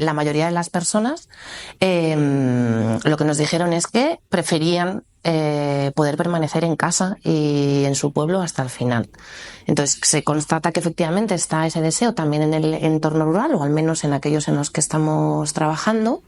la mayoría de las personas lo que nos dijeron es que preferían poder permanecer en casa y en su pueblo hasta el final. Entonces se constata que efectivamente está ese deseo también en el entorno rural, o al menos en aquellos en los que estamos trabajando.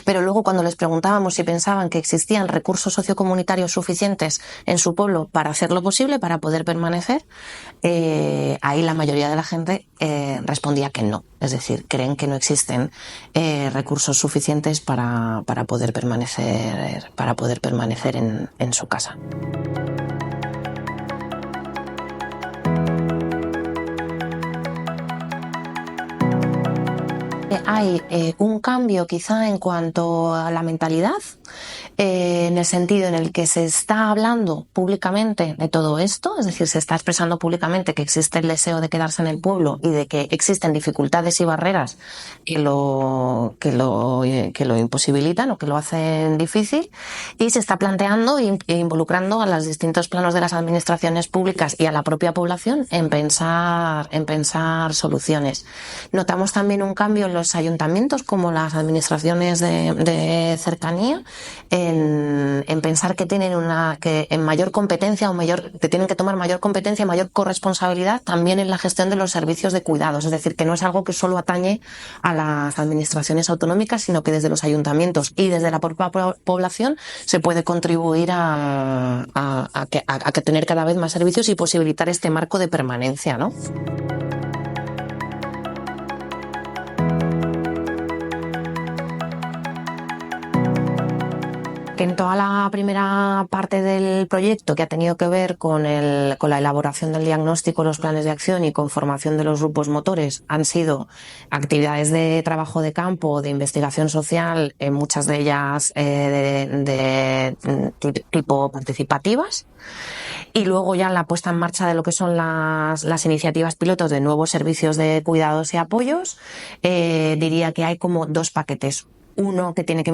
Pero luego, cuando les preguntábamos si pensaban que existían recursos sociocomunitarios suficientes en su pueblo para hacerlo posible, para poder permanecer, ahí la mayoría de la gente respondía que no. Es decir, creen que no existen recursos suficientes para poder permanecer en su casa. Hay un cambio quizá en cuanto a la mentalidad, en el sentido en el que se está hablando públicamente de todo esto, es decir, se está expresando públicamente que existe el deseo de quedarse en el pueblo y de que existen dificultades y barreras que lo imposibilitan o que lo hacen difícil, y se está planteando e involucrando a los distintos planos de las administraciones públicas y a la propia población en pensar soluciones. Notamos también un cambio en los ayuntamientos, como las administraciones de cercanía, en pensar que tienen que en mayor competencia que tienen que tomar mayor competencia, mayor corresponsabilidad también en la gestión de los servicios de cuidados. Es decir, que no es algo que solo atañe a las administraciones autonómicas, sino que desde los ayuntamientos y desde la propia población se puede contribuir a que tener cada vez más servicios y posibilitar este marco de permanencia, ¿no? Que en toda la primera parte del proyecto, que ha tenido que ver con la elaboración del diagnóstico, los planes de acción y con formación de los grupos motores, han sido actividades de trabajo de campo, de investigación social, muchas de ellas de tipo participativas. Y luego ya la puesta en marcha de lo que son las iniciativas pilotos de nuevos servicios de cuidados y apoyos, diría que hay como dos paquetes. Uno que tiene que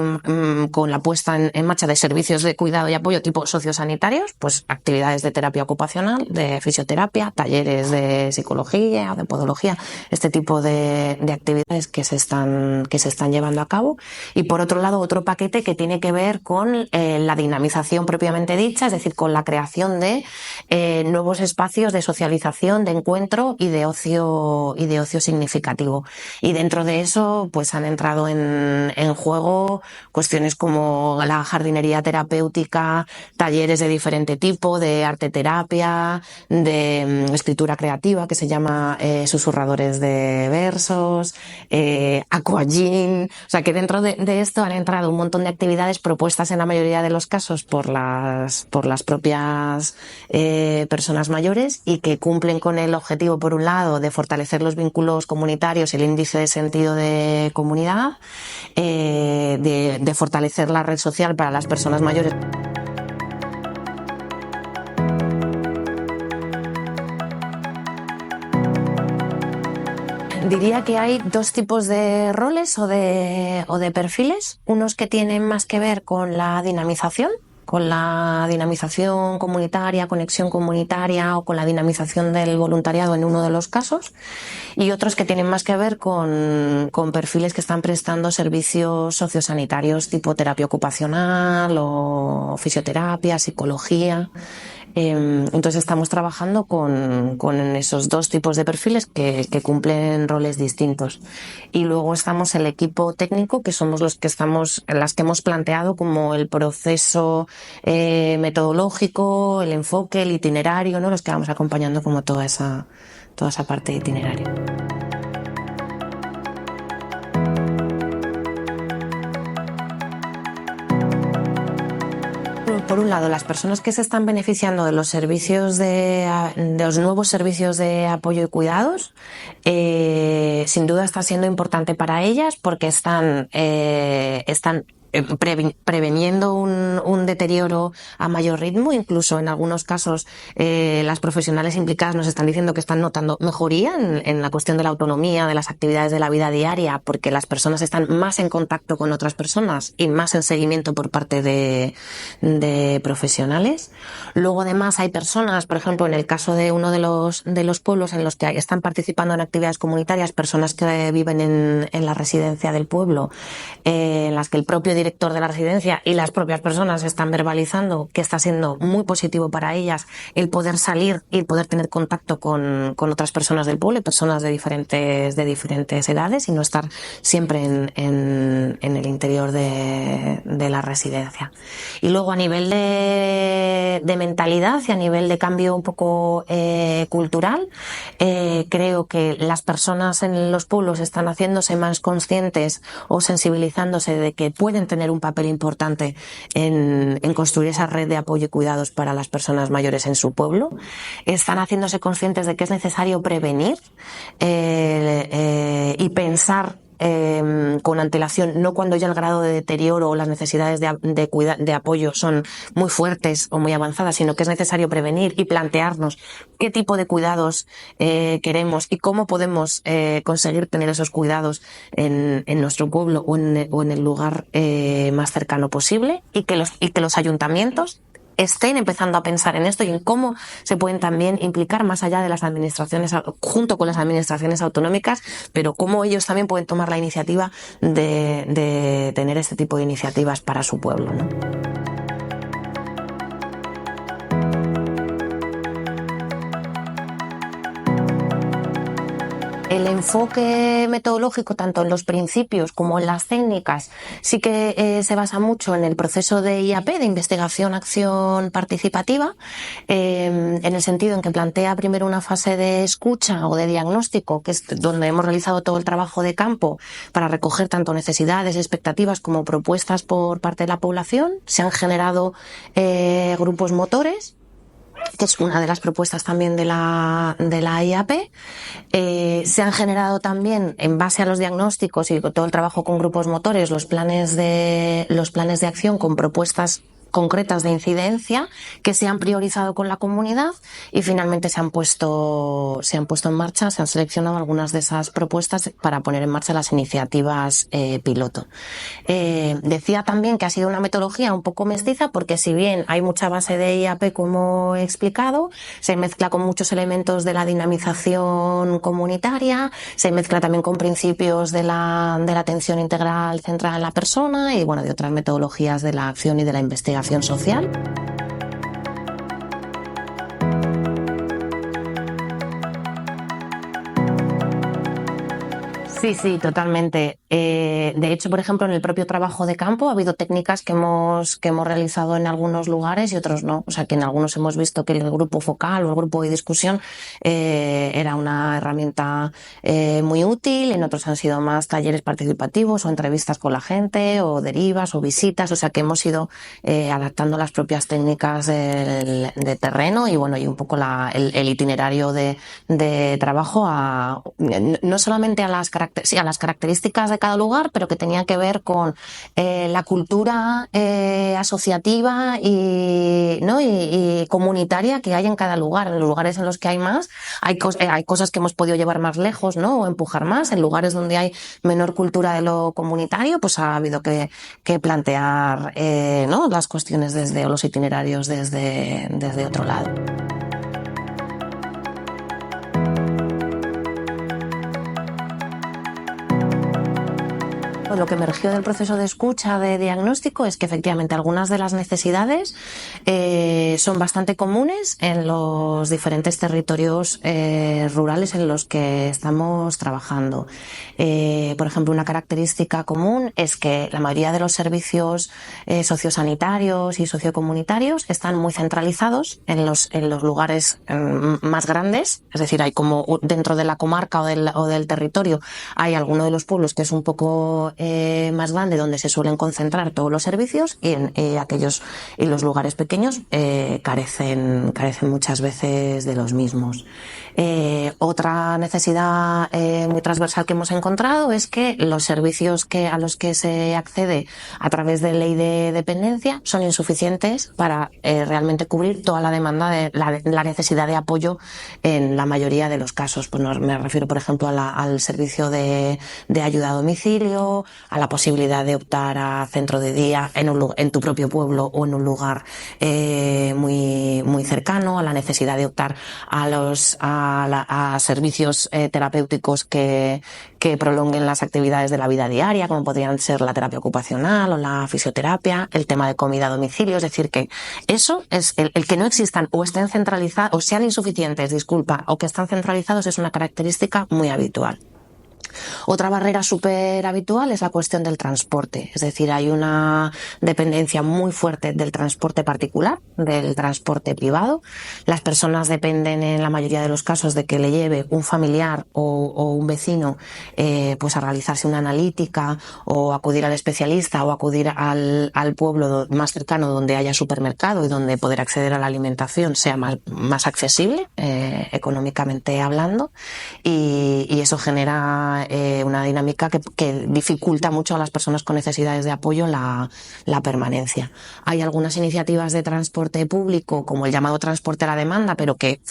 con la puesta en marcha de servicios de cuidado y apoyo tipo sociosanitarios, pues actividades de terapia ocupacional, de fisioterapia, talleres de psicología, de podología, este tipo de actividades que se están llevando a cabo. Y por otro lado, otro paquete que tiene que ver con la dinamización propiamente dicha, es decir, con la creación de nuevos espacios de socialización, de encuentro y de ocio significativo. Y dentro de eso, pues han entrado en juego cuestiones como la jardinería terapéutica, talleres de diferente tipo, de arte terapia, de escritura creativa, que se llama susurradores de versos, aquagym. O sea, que dentro de esto han entrado un montón de actividades propuestas en la mayoría de los casos por las propias personas mayores, y que cumplen con el objetivo, por un lado, de fortalecer los vínculos comunitarios, el índice de sentido de comunidad, de fortalecer la red social para las personas mayores. Diría que hay dos tipos de roles o de perfiles, unos que tienen más que ver con la dinamización comunitaria, conexión comunitaria, o con la dinamización del voluntariado en uno de los casos, y otros que tienen más que ver con perfiles que están prestando servicios sociosanitarios tipo terapia ocupacional o fisioterapia, psicología. Entonces estamos trabajando con esos dos tipos de perfiles que cumplen roles distintos. Y luego estamos el equipo técnico, que somos las que hemos planteado como el proceso metodológico, el enfoque, el itinerario, ¿no? Los que vamos acompañando como toda esa parte de itinerario. Por un lado, las personas que se están beneficiando de los servicios de los nuevos servicios de apoyo y cuidados, sin duda está siendo importante para ellas, porque están preveniendo un deterioro a mayor ritmo. Incluso en algunos casos las profesionales implicadas nos están diciendo que están notando mejoría en la cuestión de la autonomía, de las actividades de la vida diaria, porque las personas están más en contacto con otras personas y más en seguimiento por parte de profesionales. Luego además hay personas, por ejemplo, en el caso de uno de los pueblos en los que están participando en actividades comunitarias, personas que viven en la residencia del pueblo, en las que el propio director de la residencia y las propias personas están verbalizando que está siendo muy positivo para ellas el poder salir y poder tener contacto con otras personas del pueblo, personas de diferentes edades, y no estar siempre en el interior de la residencia. Y luego a nivel de mentalidad y a nivel de cambio un poco cultural, creo que las personas en los pueblos están haciéndose más conscientes o sensibilizándose de que pueden tener un papel importante en construir esa red de apoyo y cuidados para las personas mayores en su pueblo. Están haciéndose conscientes de que es necesario prevenir y pensar con antelación, no cuando ya el grado de deterioro o las necesidades de apoyo son muy fuertes o muy avanzadas, sino que es necesario prevenir y plantearnos qué tipo de cuidados queremos y cómo podemos conseguir tener esos cuidados en nuestro pueblo o en el lugar más cercano posible, y que los ayuntamientos estén empezando a pensar en esto y en cómo se pueden también implicar más allá de las administraciones, junto con las administraciones autonómicas, pero cómo ellos también pueden tomar la iniciativa de tener este tipo de iniciativas para su pueblo, ¿no? El enfoque metodológico, tanto en los principios como en las técnicas, sí que se basa mucho en el proceso de IAP, de investigación, acción participativa, en el sentido en que plantea primero una fase de escucha o de diagnóstico, que es donde hemos realizado todo el trabajo de campo para recoger tanto necesidades, expectativas como propuestas por parte de la población. Se han generado grupos motores, que es una de las propuestas también de la IAP. Se han generado también, en base a los diagnósticos y todo el trabajo con grupos motores, los planes de acción con propuestas concretas de incidencia que se han priorizado con la comunidad, y finalmente se han puesto en marcha, se han seleccionado algunas de esas propuestas para poner en marcha las iniciativas piloto. Decía también que ha sido una metodología un poco mestiza, porque si bien hay mucha base de IAP, como he explicado, se mezcla con muchos elementos de la dinamización comunitaria, se mezcla también con principios de la atención integral centrada en la persona y de otras metodologías de la acción y de la investigación social. Sí, totalmente. De hecho, por ejemplo, en el propio trabajo de campo ha habido técnicas que hemos realizado en algunos lugares y otros no. O sea, que en algunos hemos visto que el grupo focal o el grupo de discusión era una herramienta muy útil, en otros han sido más talleres participativos o entrevistas con la gente o derivas o visitas. O sea, que hemos ido adaptando las propias técnicas de terreno y y un poco el itinerario de trabajo no solamente a las características de cada lugar, pero que tenía que ver con la cultura asociativa y comunitaria que hay en cada lugar. En los lugares en los que hay más, hay cosas que hemos podido llevar más lejos, ¿no? O empujar más. En lugares donde hay menor cultura de lo comunitario, pues ha habido que plantear las cuestiones o los itinerarios desde otro lado. Lo que emergió del proceso de escucha, de diagnóstico, es que efectivamente algunas de las necesidades son bastante comunes en los diferentes territorios rurales en los que estamos trabajando. Por ejemplo, una característica común es que la mayoría de los servicios sociosanitarios y sociocomunitarios están muy centralizados en los lugares más grandes, es decir, hay como dentro de la comarca o del territorio hay alguno de los pueblos que es un poco más grande donde se suelen concentrar todos los servicios, y en los lugares pequeños carecen muchas veces de los mismos. Otra necesidad muy transversal que hemos encontrado es que los servicios a los que se accede a través de ley de dependencia son insuficientes para realmente cubrir toda la demanda de la necesidad de apoyo en la mayoría de los casos. Pues me refiero, por ejemplo, al servicio de ayuda a domicilio, a la posibilidad de optar a centro de día en tu propio pueblo o en un lugar muy cercano, a la necesidad de optar a servicios terapéuticos que prolonguen las actividades de la vida diaria, como podrían ser la terapia ocupacional o la fisioterapia, el tema de comida a domicilio. Es decir, que eso es el que no existan o estén centralizados, o sean insuficientes, o que están centralizados, es una característica muy habitual. Otra barrera súper habitual es la cuestión del transporte, es decir, hay una dependencia muy fuerte del transporte particular, del transporte privado. Las personas dependen en la mayoría de los casos de que le lleve un familiar o un vecino pues a realizarse una analítica, o acudir al especialista, o acudir al pueblo más cercano donde haya supermercado y donde poder acceder a la alimentación sea más accesible económicamente hablando, y eso genera una dinámica que dificulta mucho a las personas con necesidades de apoyo la permanencia. Hay algunas iniciativas de transporte público, como el llamado transporte a la demanda, pero que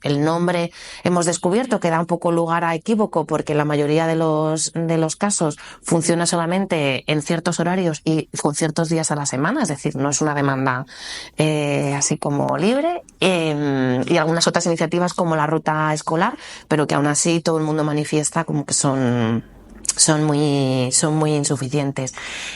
el nombre hemos descubierto que da un poco lugar a equívoco, porque la mayoría de los casos funciona solamente en ciertos horarios y con ciertos días a la semana, es decir, no es una demanda así como libre, y algunas otras iniciativas como la ruta escolar, pero que aún así todo el mundo manifiesta como que son muy insuficientes.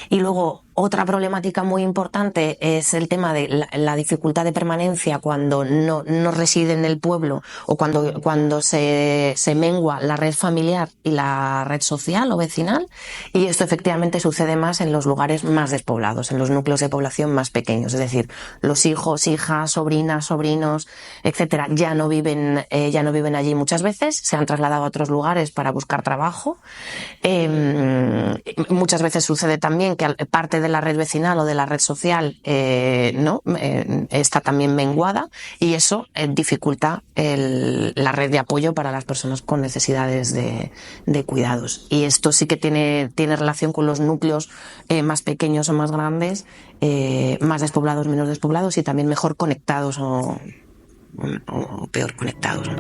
Y luego, otra problemática muy importante es el tema de la dificultad de permanencia cuando no reside en el pueblo, o cuando se mengua la red familiar y la red social o vecinal, y esto efectivamente sucede más en los lugares más despoblados, en los núcleos de población más pequeños, es decir, los hijos, hijas, sobrinas, sobrinos, etcétera, ya no viven allí muchas veces, se han trasladado a otros lugares para buscar trabajo. Muchas veces sucede también que parte de la red vecinal o de la red social está también menguada, y eso dificulta la red de apoyo para las personas con necesidades de cuidados. Y esto sí que tiene relación con los núcleos más pequeños o más grandes, más despoblados, menos despoblados, y también mejor conectados o peor conectados, ¿no?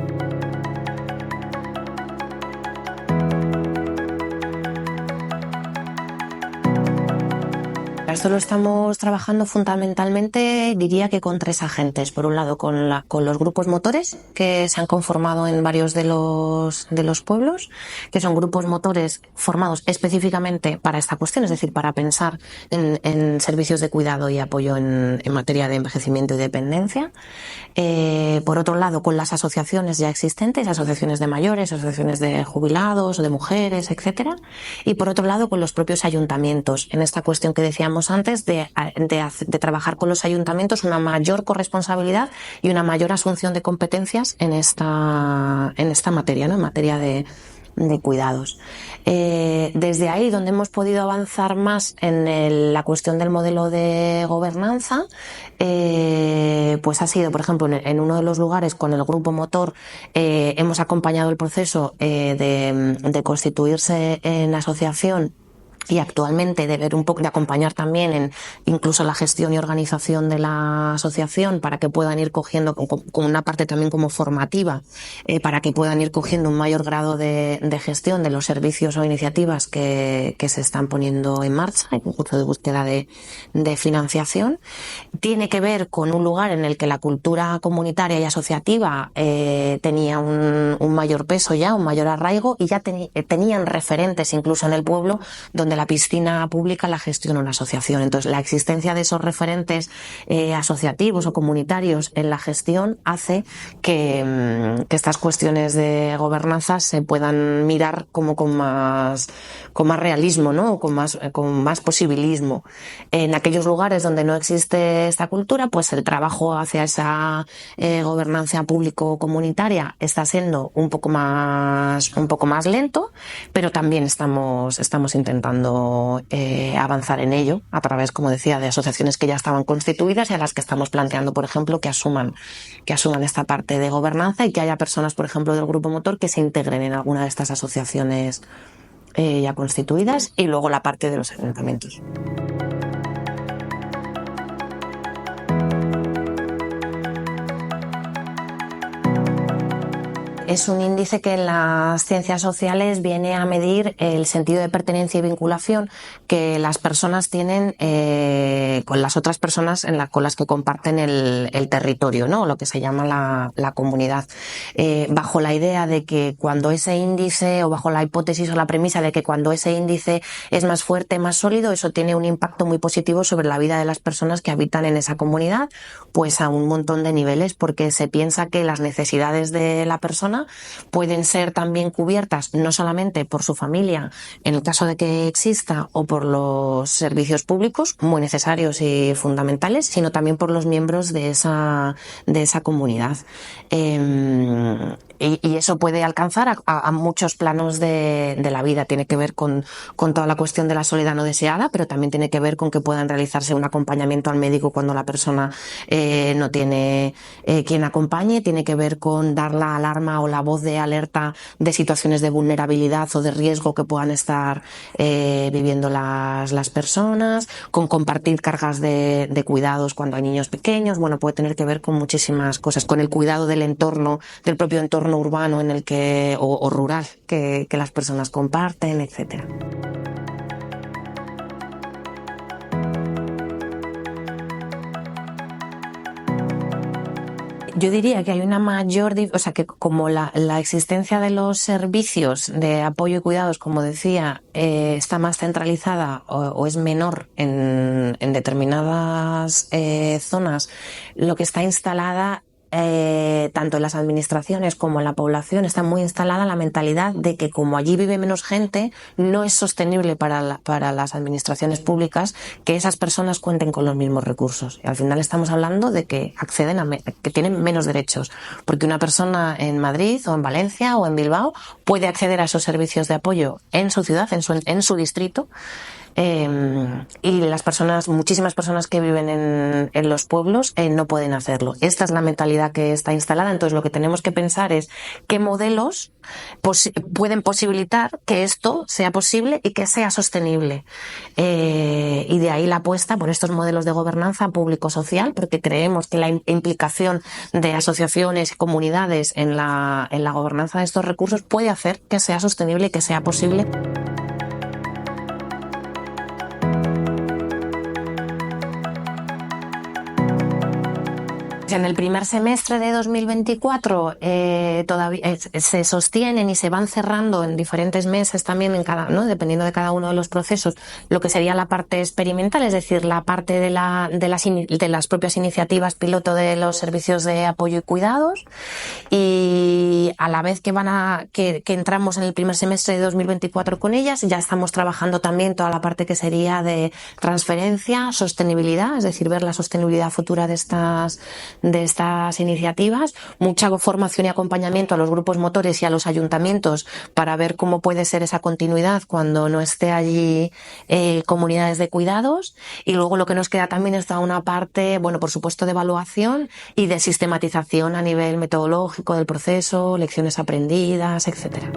Esto lo estamos trabajando fundamentalmente, diría que con 3 agentes. Por un lado, con los grupos motores que se han conformado en varios de los pueblos, que son grupos motores formados específicamente para esta cuestión, es decir, para pensar en servicios de cuidado y apoyo en materia de envejecimiento y dependencia. Por otro lado, con las asociaciones ya existentes, asociaciones de mayores, asociaciones de jubilados o de mujeres, etcétera. Y por otro lado, con los propios ayuntamientos, en esta cuestión que decíamos antes de trabajar con los ayuntamientos una mayor corresponsabilidad y una mayor asunción de competencias en esta materia, ¿no? En materia de cuidados. Desde ahí, donde hemos podido avanzar más en la cuestión del modelo de gobernanza, pues ha sido, por ejemplo, en uno de los lugares con el grupo motor, hemos acompañado el proceso de constituirse en asociación, y actualmente de acompañar también en incluso la gestión y organización de la asociación, para que puedan ir cogiendo con una parte también como formativa, para que puedan ir cogiendo un mayor grado de gestión de los servicios o iniciativas que se están poniendo en marcha, en concurso de búsqueda de financiación. Tiene que ver con un lugar en el que la cultura comunitaria y asociativa tenía un mayor peso ya, un mayor arraigo, y ya tenían referentes incluso en el pueblo donde la piscina pública la gestiona una asociación. Entonces, la existencia de esos referentes asociativos o comunitarios en la gestión hace que estas cuestiones de gobernanza se puedan mirar como con más realismo, ¿no? O con más posibilismo. En aquellos lugares donde no existe esta cultura, pues el trabajo hacia esa gobernanza público-comunitaria está siendo un poco más lento, pero también estamos intentando intentando avanzar en ello a través, como decía, de asociaciones que ya estaban constituidas y a las que estamos planteando, por ejemplo, que asuman esta parte de gobernanza y que haya personas, por ejemplo, del grupo motor que se integren en alguna de estas asociaciones ya constituidas, y luego la parte de los ayuntamientos. Es un índice que en las ciencias sociales viene a medir el sentido de pertenencia y vinculación que las personas tienen con las otras personas con las que comparten el territorio, ¿no? Lo que se llama la comunidad. Bajo la idea de que cuando ese índice, o bajo la hipótesis o la premisa de que cuando ese índice es más fuerte, más sólido, eso tiene un impacto muy positivo sobre la vida de las personas que habitan en esa comunidad, pues a un montón de niveles, porque se piensa que las necesidades de la persona pueden ser también cubiertas no solamente por su familia, en el caso de que exista, o por los servicios públicos, muy necesarios y fundamentales, sino también por los miembros de esa comunidad. Y eso puede alcanzar a muchos planos de la vida. Tiene que ver con toda la cuestión de la soledad no deseada, pero también tiene que ver con que puedan realizarse un acompañamiento al médico cuando la persona no tiene quien acompañe. Tiene que ver con dar la alarma o la voz de alerta de situaciones de vulnerabilidad o de riesgo que puedan estar viviendo las personas, con compartir cargas de cuidados cuando hay niños pequeños. Bueno, puede tener que ver con muchísimas cosas, con el cuidado del entorno, del propio entorno urbano en el que o rural que las personas comparten, etcétera. Yo diría que hay una mayor, o sea, que como la existencia de los servicios de apoyo y cuidados, como decía, está más centralizada o es menor en determinadas zonas, lo que está instalada tanto en las administraciones como en la población, está muy instalada la mentalidad de que como allí vive menos gente, no es sostenible para las administraciones públicas que esas personas cuenten con los mismos recursos. Y al final estamos hablando de que que tienen menos derechos, porque una persona en Madrid o en Valencia o en Bilbao puede acceder a esos servicios de apoyo en su ciudad, en su distrito. Y muchísimas personas que viven en los pueblos no pueden hacerlo. Esta es la mentalidad que está instalada. Entonces lo que tenemos que pensar es qué modelos pueden posibilitar que esto sea posible y que sea sostenible. Y de ahí la apuesta por estos modelos de gobernanza público-social, porque creemos que la implicación de asociaciones y comunidades en la gobernanza de estos recursos puede hacer que sea sostenible y que sea posible. En el primer semestre de 2024 todavía se sostienen y se van cerrando en diferentes meses también, dependiendo de cada uno de los procesos, lo que sería la parte experimental, es decir, la parte de las propias iniciativas piloto de los servicios de apoyo y cuidados. Y a la vez que entramos en el primer semestre de 2024 con ellas, ya estamos trabajando también toda la parte que sería de transferencia, sostenibilidad, es decir, ver la sostenibilidad futura de estas iniciativas, mucha formación y acompañamiento a los grupos motores y a los ayuntamientos para ver cómo puede ser esa continuidad cuando no esté allí comunidades de cuidados. Y luego lo que nos queda también es toda una parte, por supuesto, de evaluación y de sistematización a nivel metodológico del proceso, lecciones aprendidas, etcétera.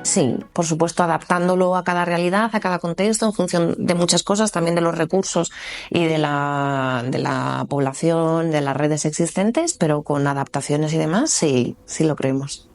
Sí, por supuesto, adaptándolo a cada realidad, a cada contexto, en función de muchas cosas, también de los recursos y de la población, de las redes existentes, pero con adaptaciones y demás, sí lo creemos.